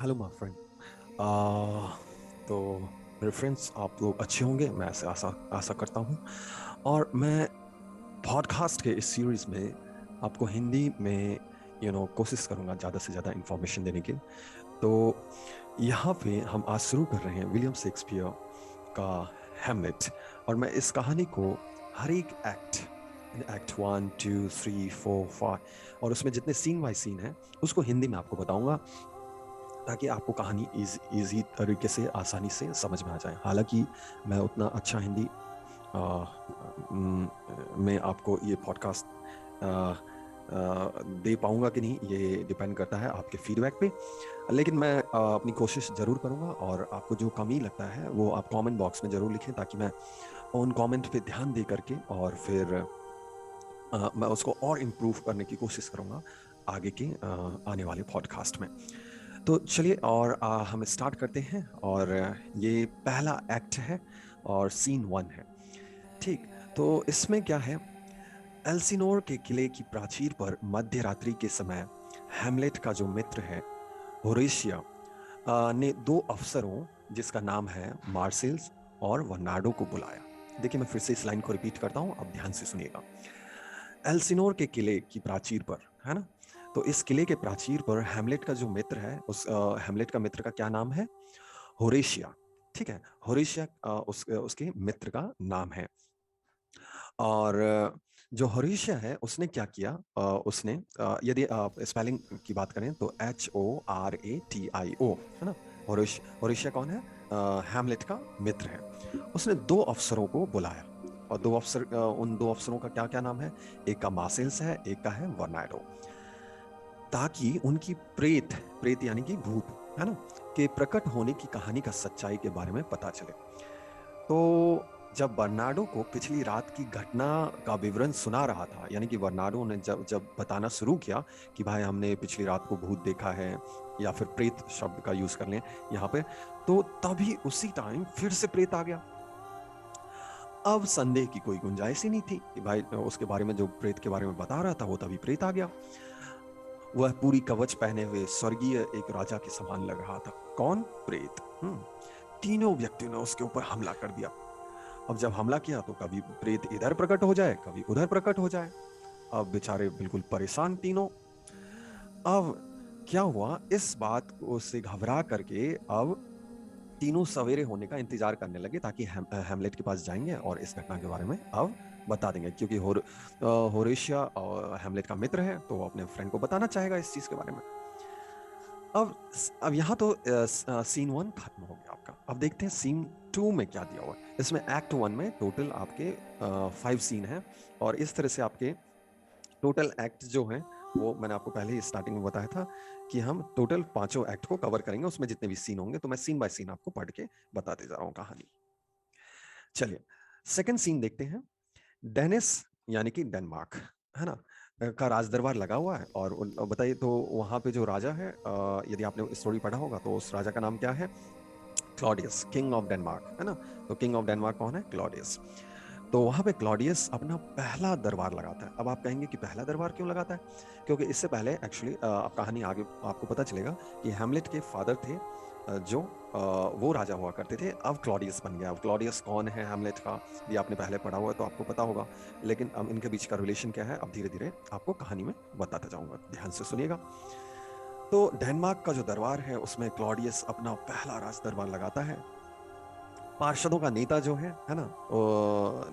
Hello my friend. तो मेरे friends आप लोग अच्छे होंगे, मैं ऐसे आशा आशा करता हूँ। और मैं पॉडकास्ट के इस सीरीज में आपको हिंदी में कोशिश करूँगा ज़्यादा से ज़्यादा इंफॉर्मेशन देने की। तो यहाँ पे हम आज शुरू कर रहे हैं विलियम शेक्सपियर का हैमलेट। और मैं इस कहानी को हर एक एक्ट 1 2 3 4 5 और उसमें जितने सीन बाय सीन है उसको हिंदी में आपको बताऊंगा, ताकि आपको कहानी इजी तरीके से आसानी से समझ में आ जाए। हालांकि मैं उतना अच्छा हिंदी आ, में आपको ये पॉडकास्ट दे पाऊंगा कि नहीं, ये डिपेंड करता है आपके फीडबैक पे। लेकिन मैं अपनी कोशिश जरूर करूंगा, और आपको जो कमी लगता है वो आप कमेंट बॉक्स में जरूर लिखें, ताकि मैं उन कमेंट पे ध्यान दे करके और फिर मैं उसको और इम्प्रूव करने की कोशिश करूंगा आगे के आने वाले पॉडकास्ट में। तो चलिए, और हम स्टार्ट करते हैं। और ये पहला एक्ट है और सीन 1 है। ठीक, तो इसमें क्या है? एल्सिनोर के किले की प्राचीर पर मध्य रात्रि के समय हैमलेट का जो मित्र है होरेशिया ने दो अफसरों, जिसका नाम है मार्सेल्स और वर्नाडो, को बुलाया। देखिए, मैं फिर से इस लाइन को रिपीट करता हूं, अब ध्यान से सुनिएगा। एल्सिनोर के किले की प्राचीर पर, है ना? तो इस किले के प्राचीर पर हैमलेट का जो मित्र है, उस हैमलेट का मित्र का क्या नाम है? होरेशिया। ठीक है, होरेशिया उसके मित्र का नाम है। और जो होरेशिया है उसने क्या किया? उसने यदि आप स्पेलिंग की बात करें तो HORATIO, है ना? होरेशिया कौन है? हैमलेट का मित्र है। उसने दो अफसरों को बुलाया, और दो अफसर, उन दो अफसरों का क्या क्या नाम है? एक का मार्सेल्स है, एक का है वर्नाडो, ताकि उनकी प्रेत प्रेत यानी कि भूत, है ना, के प्रकट होने की कहानी का सच्चाई के बारे में पता चले। तो जब बर्नार्डो को पिछली रात की घटना का विवरण सुना रहा था, यानी कि बर्नार्डो ने जब जब बताना शुरू किया कि भाई हमने पिछली रात को भूत देखा है, या फिर प्रेत शब्द का यूज कर लें यहाँ पे, तो तभी उसी टाइम फिर से प्रेत आ गया। अब संदेह की कोई गुंजाइश ही नहीं थी कि भाई उसके बारे में, जो प्रेत के बारे में बता रहा था, वो तभी प्रेत आ गया। वह पूरी कवच पहने हुए स्वर्गीय एक राजा के समान लग रहा था। कौन? प्रेत। तीनों व्यक्तियों ने उसके ऊपर हमला कर दिया। अब जब हमला किया तो कभी प्रेत इधर प्रकट हो जाए, कभी उधर प्रकट हो जाए। अब बेचारे बिल्कुल परेशान तीनों। अब क्या हुआ, इस बात को से घबरा करके अब तीनों सवेरे होने का इंतजार करने लगे, ताकि हैमलेट के पास जाएंगे और इस घटना के बारे में अब बता देंगे। क्योंकि होरेशिया और हैमलेट का मित्र है, तो वो अपने फ्रेंड को बताना चाहेगा इस चीज के बारे में। अब अब यहाँ तो सीन 1 खत्म हो गया आपका। अब देखते हैं सीन 2 में क्या दिया हुआ है। इसमें एक्ट 1 में टोटल आपके 5 सीन हैं, और इस तरह से आपके टोटल एक्ट जो हैं, वो मैंने आपको पहले ही स्टार्टिंग में बताया था कि हम टोटल पांचों एक्ट को कवर करेंगे। उसमें जितने भी सीन होंगे तो मैं सीन बाय सीन आपको पढ़ के बताते जा रहा हूँ कहानी। चलिए, सेकंड सीन देखते हैं। डेनिस, यानी कि डेनमार्क, है ना, का राजदरबार लगा हुआ है। और बताइए, तो वहां पे जो राजा है, यदि आपने स्टोरी पढ़ा होगा तो उस राजा का नाम क्या है? क्लॉडियस, किंग ऑफ डेनमार्क, है ना? तो किंग ऑफ डेनमार्क कौन है? क्लॉडियस। तो वहां पे क्लॉडियस अपना पहला दरबार लगाता है। अब आप कहेंगे कि पहला दरबार क्यों लगाता है? क्योंकि इससे पहले एक्चुअली आप कहानी आगे आपको पता चलेगा कि हैमलेट के फादर थे, जो वो राजा हुआ करते थे। अब क्लॉडियस बन गया। अब क्लॉडियस कौन है हैमलेट का, ये आपने पहले पढ़ा हुआ है तो आपको पता होगा। लेकिन अब इनके बीच का रिलेशन क्या है, अब धीरे धीरे आपको कहानी में बताता जाऊंगा, ध्यान से सुनिएगा। तो डेनमार्क का जो दरबार है उसमें क्लॉडियस अपना पहला राज दरबार लगाता है। पार्षदों का नेता जो है ना,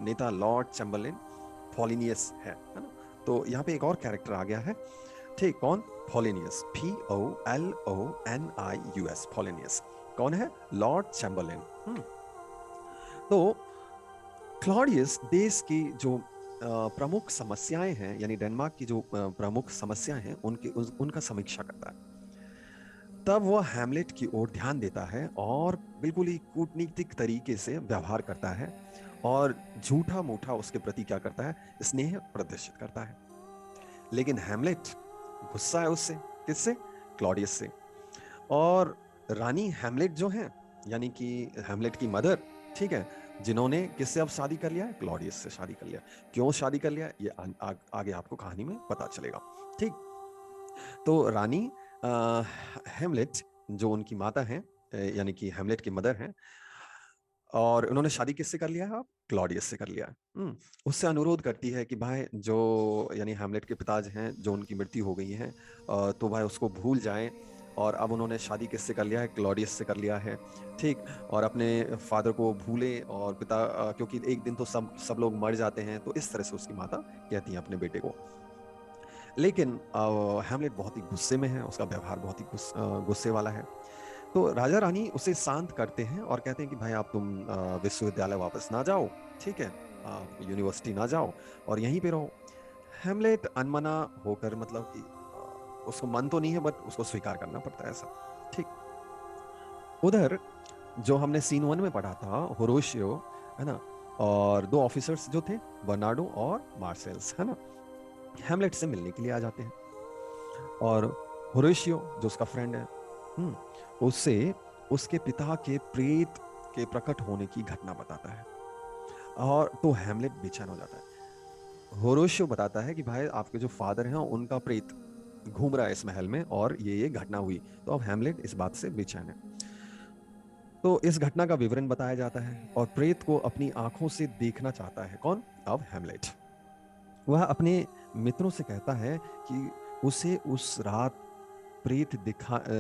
नेता लॉर्ड चैम्बरलेन पॉलिनियस है ना? तो यहाँ पे एक और कैरेक्टर आ गया है। ठीक, कौन? पॉलिनियस, POLONIUS, पॉलिनियस। कौन है? Lord Chamberlain. तो क्लॉडियस देश की जो प्रमुख समस्याएं हैं, यानी डेनमार्क की जो प्रमुख समस्याएं हैं, उनका समीक्षा करता है। तब वह हैमलेट की ओर ध्यान देता है और बिल्कुल ही कूटनीतिक तरीके से व्यवहार करता है, और झूठा मूठा उसके प्रति क्या करता है? स्नेह प्रदर्शित करता है। लेकिन हैमलेट गुस्सा है उससे। किससे? क्लॉडियस से। और रानी हैमलेट जो है, यानी कि हैमलेट की मदर, ठीक है, जिन्होंने किससे अब शादी कर लिया है? क्लॉडियस से शादी कर लिया। क्यों शादी कर लिया, ये आगे आपको कहानी में पता चलेगा। ठीक, तो रानी हेमलेट जो उनकी माता हैं, यानी कि हैमलेट की मदर हैं, और उन्होंने शादी किससे कर लिया है? अब क्लॉडियस से कर लिया है। उससे अनुरोध करती है कि भाई जो यानी हैमलेट के पिताजी हैं, जो उनकी मृत्यु हो गई है, तो भाई उसको भूल जाएं। और अब उन्होंने शादी किससे कर लिया है? क्लॉडियस से कर लिया है। ठीक। और अपने फादर को भूलें, और पिता क्योंकि एक दिन तो सब सब लोग मर जाते हैं, तो इस तरह से उसकी माता कहती है अपने बेटे को। लेकिन हैमलेट बहुत ही गुस्से में है, उसका व्यवहार बहुत ही गुस्से वाला है। तो राजा रानी उसे शांत करते हैं और कहते हैं कि भाई अब तुम विश्वविद्यालय वापस ना जाओ, ठीक है, आप यूनिवर्सिटी ना जाओ और यहीं पे रहो। हेमलेट अनमना होकर, मतलब कि उसको मन तो नहीं है, बट उसको स्वीकार करना पड़ता है ऐसा। ठीक। उधर जो हमने सीन 1 में पढ़ा था, होरोशियो, है ना, और दो ऑफिसर्स जो थे, बर्नार्डो और मार्सेल्स, है ना, हेमलेट से मिलने के लिए आ जाते हैं। और होरेशियो जो उसका फ्रेंड है, उससे उसके पिता के प्रेत के प्रकट होने की घटना बताता है। और तो हेमलेट बेचैन हो जाता है। होरेशियो बताता है कि भाई आपके जो फादर हैं उनका प्रेत घूम रहा है इस महल में, और ये घटना हुई। तो अब हेमलेट इस बात से बेचैन है। तो इस घटना का विवरण बताया जाता है, और प्रेत को अपनी आंखों से देखना चाहता है कौन? अब हेमलेट। वह अपने मित्रों से कहता है कि उसे उस रात प्रेत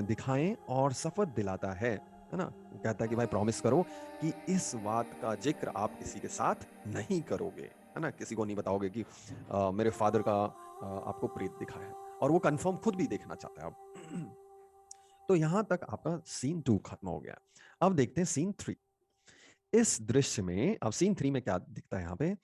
दिखाएं, और शपथ दिलाता है ना, कहता है कि भाई प्रॉमिस करो कि इस बात का जिक्र आप किसी के साथ नहीं करोगे, है ना, किसी को नहीं बताओगे कि मेरे फादर का आपको प्रेत दिखा है। और वो कंफर्म खुद भी देखना चाहता है अब। तो यहां तक आपका सीन 2 खत्म हो गया। अब देखते हैं सीन 3। इस दृश्य में, अब सीन 3 में क्या दिखता है यहाँ पे?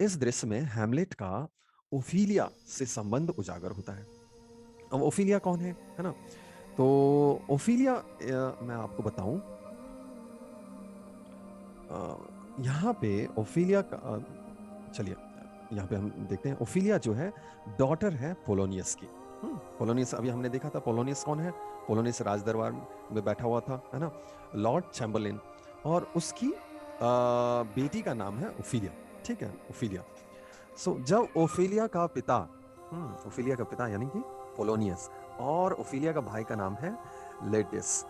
इस दृश्य में हैमलेट का ओफिलिया से संबंध उजागर होता है। अब ओफिलिया कौन है ना? तो ओफिलिया, मैं आपको बताऊं, यहाँ पे ओफिलिया का, चलिए यहाँ पे हम देखते हैं। ओफिलिया जो है, डॉटर है पोलोनियस की। पोलोनियस, अभी हमने देखा था पोलोनियस कौन है। पोलोनियस राजदरबार में बैठा हुआ था, है ना, लॉर्ड चैम्बरलिन। और उसकी बेटी का नाम है ओफिलिया। ठीक है, ओफिलिया। जब ओफिलिया का पिता, ओफिलिया का पिता यानी कि पोलोनियस, और ओफिलिया का भाई का नाम है लेटिस,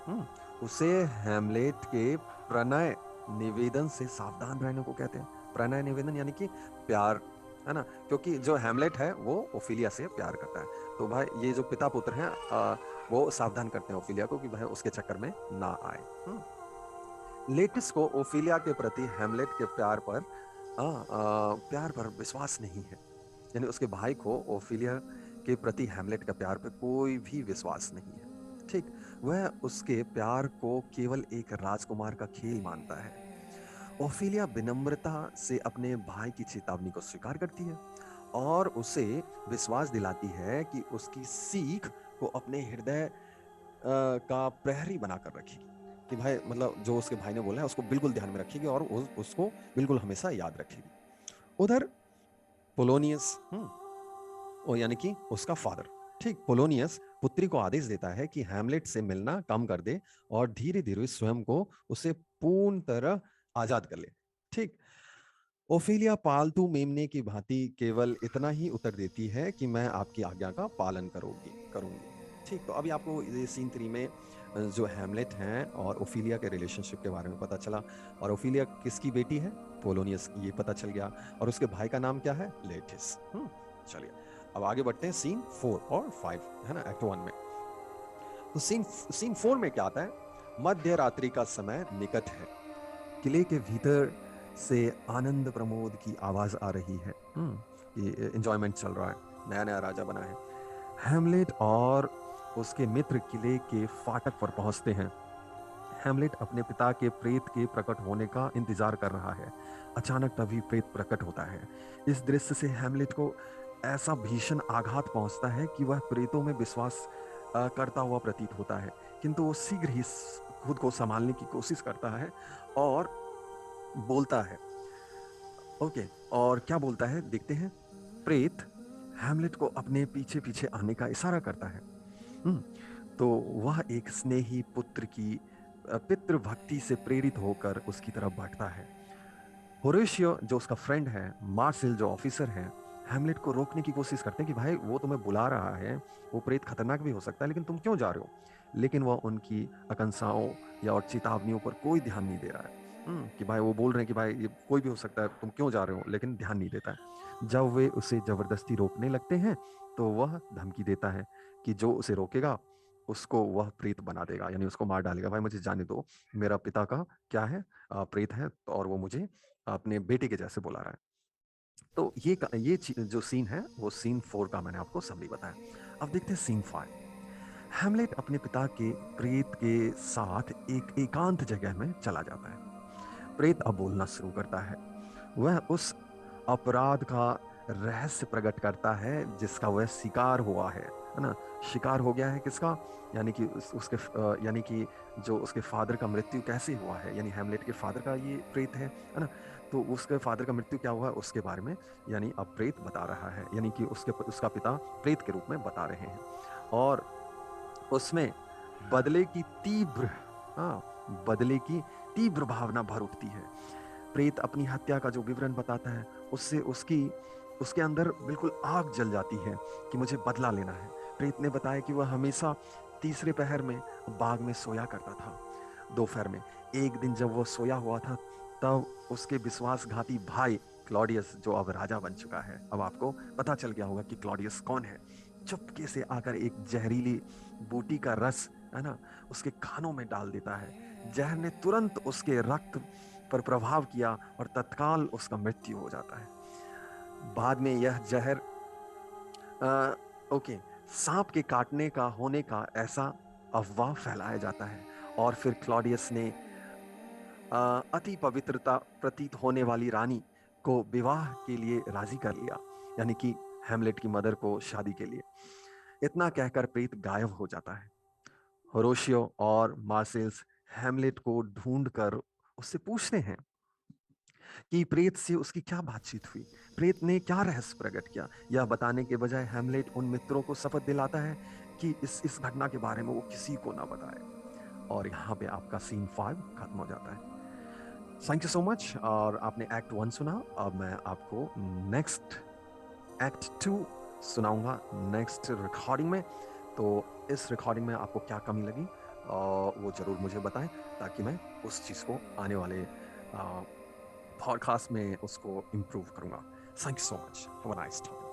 उसे हैमलेट के प्रणय निवेदन से सावधान रहने को कहते हैं। प्रणय निवेदन यानी कि प्यार, है ना, क्योंकि जो हैमलेट है वो ओफिलिया से प्यार करता है। तो भाई ये जो पिता पुत्र हैं, वो सावधान करते हैं ओफिलिया को कि भाई उसके चक्कर में ना आए। लेटिस को ओफिलिया के प्रति हैमलेट के प्यार पर विश्वास नहीं है। यानी उसके भाई को ओफिलिया के प्रति हैमलेट का प्यार पर कोई भी विश्वास नहीं है। ठीक। वह उसके प्यार को केवल एक राजकुमार का खेल मानता है। ओफिलिया विनम्रता से अपने भाई की चेतावनी को स्वीकार करती है, और उसे विश्वास दिलाती है कि उसकी सीख को अपने हृदय का प्रहरी बनाकर रखेगी। कि भाई मतलब जो उसके भाई ने बोला है उसको बिल्कुल ध्यान में रखेगी, और उसको बिल्कुल हमेशा याद रखेगी। उधर पोलोनियस, ओ यानी कि उसका फादर, ठीक, पोलोनियस पुत्री को आदेश देता है कि हैमलेट से मिलना कम कर दे, और धीरे धीरे स्वयं को उसे पूर्ण तरह आजाद कर ले। ठीक। ओफिलिया पालतू मेमने की भांति केवल इतना ही उत्तर देती है कि मैं आपकी आज्ञा का पालन करूंगी। ठीक। तो अभी आपको ये सीन 3 में जो हैमलेट हैं और ओफिलिया के रिलेशनशिप के बारे में पता चला। और ओफिलिया किसकी बेटी है? पोलोनियस, ये पता चल गया। और उसके भाई का नाम क्या है? लेटिस। चलिए अब आगे बढ़ते हैं सीन 4 और 5, है ना, एक्ट 1 में। तो सीन 4 में क्या आता है? मध्य रात्रि का समय निकट है। किले के भीतर से आनंद प्रमोद की आवाज आ रही है। ये एंजॉयमेंट चल रहा है, नया नया राजा बना है। हैमलेट और उसके मित्र किले के फाटक पर पहुंचते हैं। हैमलेट अपने पिता के प्रेत के प्रकट होने का इंतजार कर रहा है। अचानक तभी प्रेत प्रकट होता है। इस दृश्य से हैमलेट को ऐसा भीषण आघात पहुंचता है कि वह प्रेतों में विश्वास करता हुआ प्रतीत होता है, किंतु वो शीघ्र ही खुद को संभालने की कोशिश करता है और बोलता है। ओके, और क्या बोलता है देखते हैं। प्रेत हैमलेट को अपने पीछे पीछे आने का इशारा करता है। हम्म, तो वह एक स्नेही पुत्र की पितृभक्ति से प्रेरित होकर उसकी तरफ बढ़ता है। होरेशियो जो उसका फ्रेंड है, मार्सिल जो ऑफिसर है, हैमलेट को रोकने की कोशिश करते हैं कि भाई वो तुम्हें बुला रहा है, वो प्रेत खतरनाक भी हो सकता है, लेकिन तुम क्यों जा रहे हो? लेकिन वह उनकी आकांक्षाओं या और चेतावनियों पर कोई ध्यान नहीं दे रहा है। कि भाई वो बोल रहे हैं कि भाई ये कोई भी हो सकता है, तुम क्यों जा रहे हो, लेकिन ध्यान नहीं देता है। जब वे उसे जबरदस्ती रोकने लगते हैं तो वह धमकी देता है कि जो उसे रोकेगा उसको वह प्रेत बना देगा, यानी उसको मार डालेगा। भाई मुझे जाने दो, मेरा पिता का क्या है, प्रेत है, और वो मुझे अपने बेटे के जैसे बुला रहा है। तो जो सीन है वो सीन 4 का मैंने आपको समरी बताया। अब देखते हैं सीन 5। हैमलेट अपने पिता के प्रेत के साथ एक एकांत जगह में चला जाता है। प्रेत अब बोलना शुरू करता है। वह उस अपराध का रहस्य प्रकट करता है जिसका वह शिकार हुआ है ना? शिकार हो गया है किसका? यानी कि यानी कि जो उसके फादर का मृत्यु कैसे हुआ है, यानी हैमलेट के फादर का ये प्रेत है ना? तो उसके फादर का मृत्यु क्या हुआ है उसके बारे में, यानी अब प्रेत बता रहा है, यानी कि उसका पिता प्रेत के रूप में बता रहे हैं। और उसमें बदले की तीव्र बदले की तीव्र भावना भर उठती है। प्रेत अपनी हत्या का जो विवरण बताता है उससे उसकी उसके अंदर बिल्कुल आग जल जाती है कि मुझे बदला लेना है। प्रेत ने बताया कि वह हमेशा तीसरे पहर में बाग में सोया करता था। दोपहर में एक दिन जब वह सोया हुआ था, तब उसके विश्वासघाती भाई क्लॉडियस, जो अब राजा बन चुका है, अब आपको पता चल गया होगा कि क्लॉडियस कौन है, चुपके से आकर एक जहरीली बूटी का रस है ना उसके खानों में डाल देता है। जहर ने तुरंत उसके रक्त पर प्रभाव किया और तत्काल उसका मृत्यु हो जाता है। बाद में यह जहर ओके सांप के काटने का होने का ऐसा अफवाह फैलाया जाता है। और फिर क्लॉडियस ने अति पवित्रता प्रतीत होने वाली रानी को विवाह के लिए राजी कर लिया, यानी कि हैमलेट की मदर को शादी के लिए। इतना कहकर प्रीत गायब हो जाता है। होरोशियो और मार्सेल्स हैमलेट को ढूंढकर उससे पूछते हैं कि प्रेत से उसकी क्या बातचीत हुई, प्रेत ने क्या रहस्य प्रकट किया। यह बताने के बजाय हैमलेट उन मित्रों को शपथ दिलाता है कि इस घटना के बारे में वो किसी को ना बताए। और यहाँ पे आपका सीन 5 खत्म हो जाता है। Thank you so much. और आपने एक्ट 1 सुना, अब मैं आपको नेक्स्ट एक्ट 2 सुनाऊंगा नेक्स्ट रिकॉर्डिंग में। तो इस रिकॉर्डिंग में आपको क्या कमी लगी वो ज़रूर मुझे बताएं, ताकि मैं उस चीज़ को आने वाले पॉडकास्ट में उसको इम्प्रूव करूंगा। Thank you so much. Have a nice time.